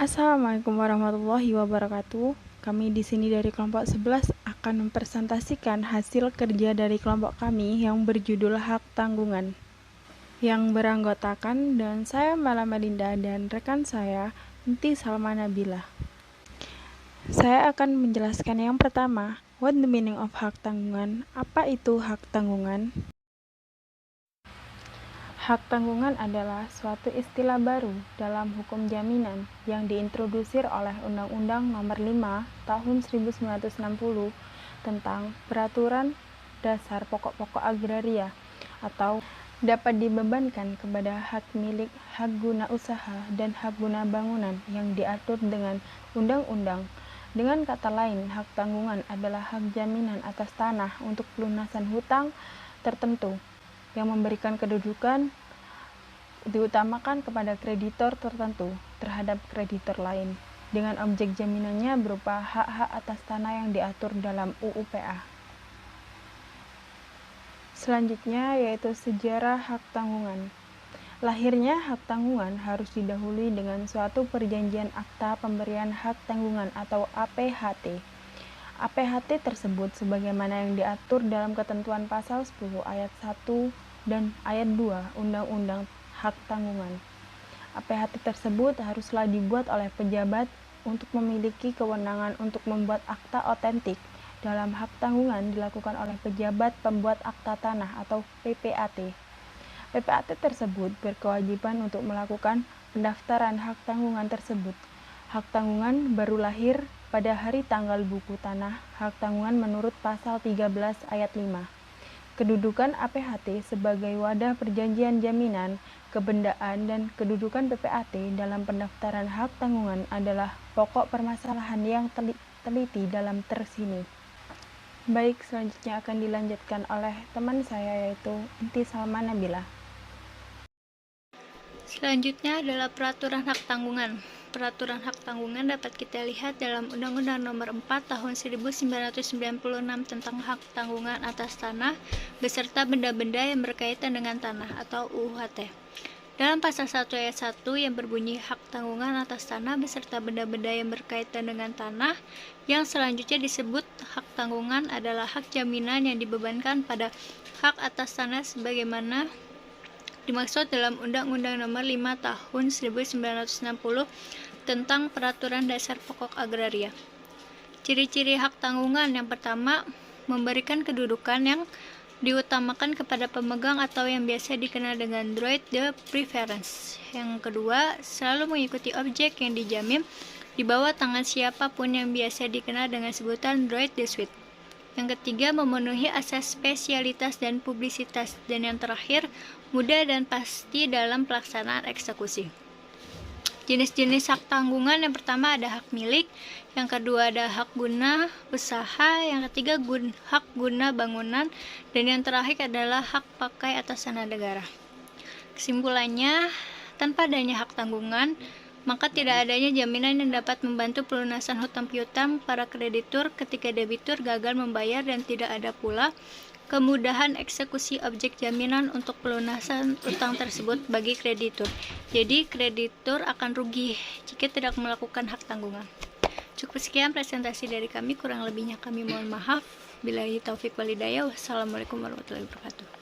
Assalamualaikum warahmatullahi wabarakatuh. Kami di sini dari kelompok 11 akan mempresentasikan hasil kerja dari kelompok kami yang berjudul Hak Tanggungan, yang beranggotakan dan saya Mala Melinda dan rekan saya Inti Salma Nabila. Saya akan menjelaskan yang pertama, what the meaning of hak tanggungan? Apa itu hak tanggungan? Hak tanggungan adalah suatu istilah baru dalam hukum jaminan yang diintrodusir oleh Undang-Undang Nomor 5 Tahun 1960 tentang Peraturan Dasar Pokok-pokok Agraria atau dapat dibebankan kepada hak milik, hak guna usaha, dan hak guna bangunan yang diatur dengan undang-undang. Dengan kata lain, hak tanggungan adalah hak jaminan atas tanah untuk pelunasan hutang tertentu yang memberikan kedudukan diutamakan kepada kreditor tertentu terhadap kreditor lain, dengan objek jaminannya berupa hak-hak atas tanah yang diatur dalam UU-PA. Selanjutnya yaitu sejarah hak tanggungan. Lahirnya hak tanggungan harus didahului dengan suatu perjanjian akta pemberian hak tanggungan atau APHT. APHT tersebut sebagaimana yang diatur dalam ketentuan pasal 10 ayat 1 dan ayat 2 Undang-Undang Hak Tanggungan. APHT tersebut haruslah dibuat oleh pejabat untuk memiliki kewenangan untuk membuat akta otentik. Dalam hak tanggungan dilakukan oleh pejabat pembuat akta tanah atau PPAT. PPAT tersebut berkewajiban untuk melakukan pendaftaran hak tanggungan tersebut. Hak tanggungan baru lahir pada hari tanggal buku tanah hak tanggungan menurut pasal 13 ayat 5. Kedudukan APHT sebagai wadah perjanjian jaminan, kebendaan, dan kedudukan PPAT dalam pendaftaran hak tanggungan adalah pokok permasalahan yang teliti dalam tersini. Baik, selanjutnya akan dilanjutkan oleh teman saya yaitu Inti Salma Nabila. Selanjutnya adalah peraturan hak tanggungan. Peraturan hak tanggungan dapat kita lihat dalam Undang-Undang Nomor 4 Tahun 1996 tentang hak tanggungan atas tanah beserta benda-benda yang berkaitan dengan tanah atau UUHT. Dalam pasal 1 ayat 1 yang berbunyi hak tanggungan atas tanah beserta benda-benda yang berkaitan dengan tanah, yang selanjutnya disebut hak tanggungan adalah hak jaminan yang dibebankan pada hak atas tanah sebagaimana dimaksud dalam Undang-Undang Nomor 5 Tahun 1960 tentang Peraturan Dasar Pokok Agraria. Ciri-ciri hak tanggungan yang pertama, memberikan kedudukan yang diutamakan kepada pemegang atau yang biasa dikenal dengan droit de préférence. Yang kedua, selalu mengikuti objek yang dijamin di bawah tangan siapapun yang biasa dikenal dengan sebutan droit de suite. Yang ketiga, memenuhi asas spesialitas dan publisitas. Dan yang terakhir, mudah dan pasti dalam pelaksanaan eksekusi. Jenis-jenis hak tanggungan yang pertama ada hak milik, yang kedua ada hak guna usaha, yang ketiga hak guna bangunan, dan yang terakhir adalah hak pakai atas tanah negara. Kesimpulannya, tanpa adanya hak tanggungan, maka tidak adanya jaminan yang dapat membantu pelunasan hutang piutang para kreditur ketika debitur gagal membayar, dan tidak ada pula kemudahan eksekusi objek jaminan untuk pelunasan utang tersebut bagi kreditur. Jadi kreditur akan rugi jika tidak melakukan hak tanggungan. Cukup sekian presentasi dari kami, kurang lebihnya kami mohon maaf. Billahi taufik wal hidayah. Wassalamualaikum warahmatullahi wabarakatuh.